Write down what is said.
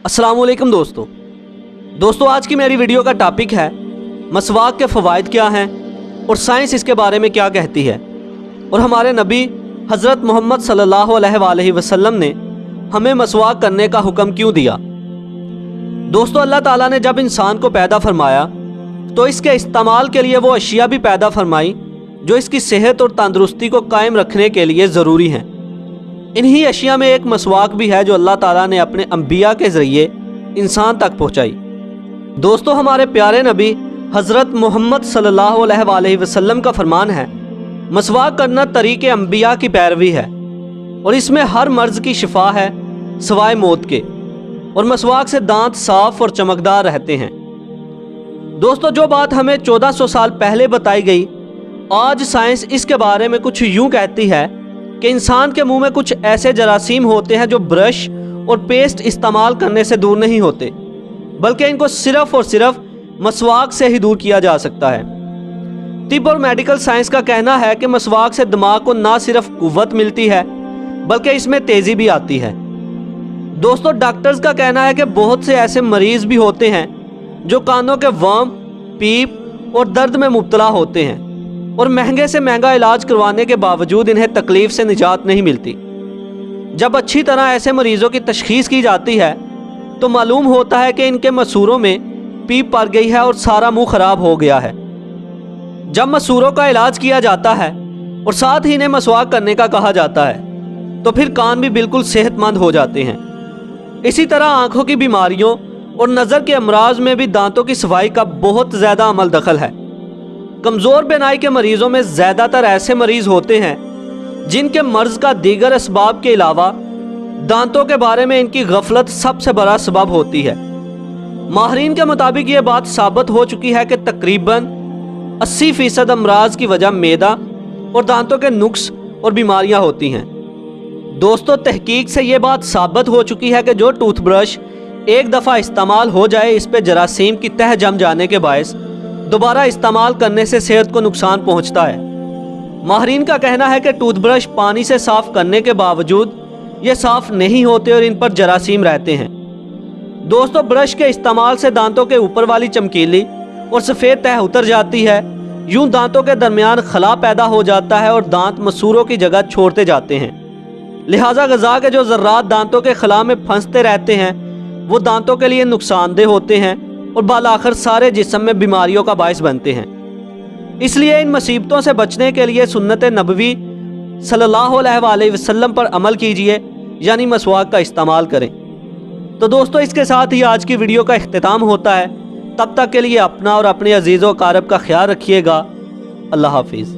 अस्सलाम वालेकुम दोस्तों आज की मेरी वीडियो का टॉपिक है मसवाक के फ़वाइद क्या हैं और साइंस इसके बारे में क्या कहती है, और हमारे नबी हज़रत मोहम्मद सल्लल्लाहु अलैहि वसल्लम ने हमें मसवाक करने का हुक्म क्यों दिया। दोस्तों, अल्लाह ताला ने जब इंसान को पैदा फरमाया तो इसके इस्तेमाल के लिए वो अशिया भी पैदा फरमाई जो इसकी सेहत और तंदुरुस्ती को कायम रखने के लिए ज़रूरी हैं। इन्हीं अशिया में एक मसवाक भी है जो अल्लाह ताला ने अपने अंबिया के ज़रिए इंसान तक पहुँचाई। दोस्तों, हमारे प्यारे नबी हज़रत मोहम्मद सल्लल्लाहु अलैहि वसल्लम का फरमान है, मसवाक करना तरीक़े अंबिया की पैरवी है और इसमें हर मर्ज़ की शिफा है सिवाय मौत के, और मसवाक से दांत साफ़ और चमकदार रहते हैं। दोस्तों, जो बात हमें 1400 साल पहले बताई गई, आज साइंस इसके बारे में कुछ यूँ कहती है कि इंसान के मुंह में कुछ ऐसे जरासीम होते हैं जो ब्रश और पेस्ट इस्तेमाल करने से दूर नहीं होते, बल्कि इनको सिर्फ और सिर्फ मसवाक से ही दूर किया जा सकता है। तिब और मेडिकल साइंस का कहना है कि मसवाक से दिमाग को ना सिर्फ कुव्वत मिलती है बल्कि इसमें तेज़ी भी आती है। दोस्तों, डॉक्टर्स का कहना है कि बहुत से ऐसे मरीज भी होते हैं जो कानों के वर्म, पीप और दर्द में मुब्तला होते हैं, और महंगे से महंगा इलाज करवाने के बावजूद इन्हें तकलीफ से निजात नहीं मिलती। जब अच्छी तरह ऐसे मरीज़ों की तशखीस की जाती है तो मालूम होता है कि इनके मसूरों में पीप पड़ गई है और सारा मुंह खराब हो गया है। जब मसूरों का इलाज किया जाता है और साथ ही इन्हें मसवाक करने का कहा जाता है तो फिर कान भी बिल्कुल सेहतमंद हो जाते हैं। इसी तरह आँखों की बीमारियों और नज़र के अमराज में भी दांतों की सफाई का बहुत ज़्यादा अमल दखल है। कमज़ोर बीनाई के मरीज़ों में ज़्यादातर ऐसे मरीज़ होते हैं जिनके मर्ज़ का दीगर असबाब के अलावा दांतों के बारे में इनकी गफलत सबसे बड़ा सबब होती है। माहरीन के मुताबिक ये बात साबित हो चुकी है कि तकरीबन 80% अमराज की वजह मैदा और दांतों के नुक्स और बीमारियां होती हैं। दोस्तों, तहकीक से ये बात साबित हो चुकी है कि जो टूथब्रश एक दफ़ा इस्तेमाल हो जाए इस पे जरासीम की तह जम जाने के बायस दोबारा इस्तेमाल करने से सेहत को नुकसान पहुंचता है। माहरीन का कहना है कि टूथब्रश पानी से साफ़ करने के बावजूद ये साफ़ नहीं होते और इन पर जरासीम रहते हैं। दोस्तों, ब्रश के इस्तेमाल से दांतों के ऊपर वाली चमकीली और सफ़ेद तह उतर जाती है। यूं दांतों के दरमियान खला पैदा हो जाता है और दांत मसूरों की जगह छोड़ते जाते हैं। लिहाजा ग़िज़ा के जो ज़र्रात दांतों के खला में फंसते रहते हैं वो दांतों के लिए नुकसानदेह होते हैं और बालाखिर सारे जिस्म में बीमारियों का बायस बनते हैं। इसलिए इन मुसीबतों से बचने के लिए सुन्नत नबवी सल्लल्लाहु अलैहि वसल्लम पर अमल कीजिए, यानी मसवाक का इस्तेमाल करें। तो दोस्तों, इसके साथ ही आज की वीडियो का इख्तिताम होता है। तब तक के लिए अपना और अपने अजीज़ों कारब का ख्याल रखिएगा। अल्लाह हाफिज़।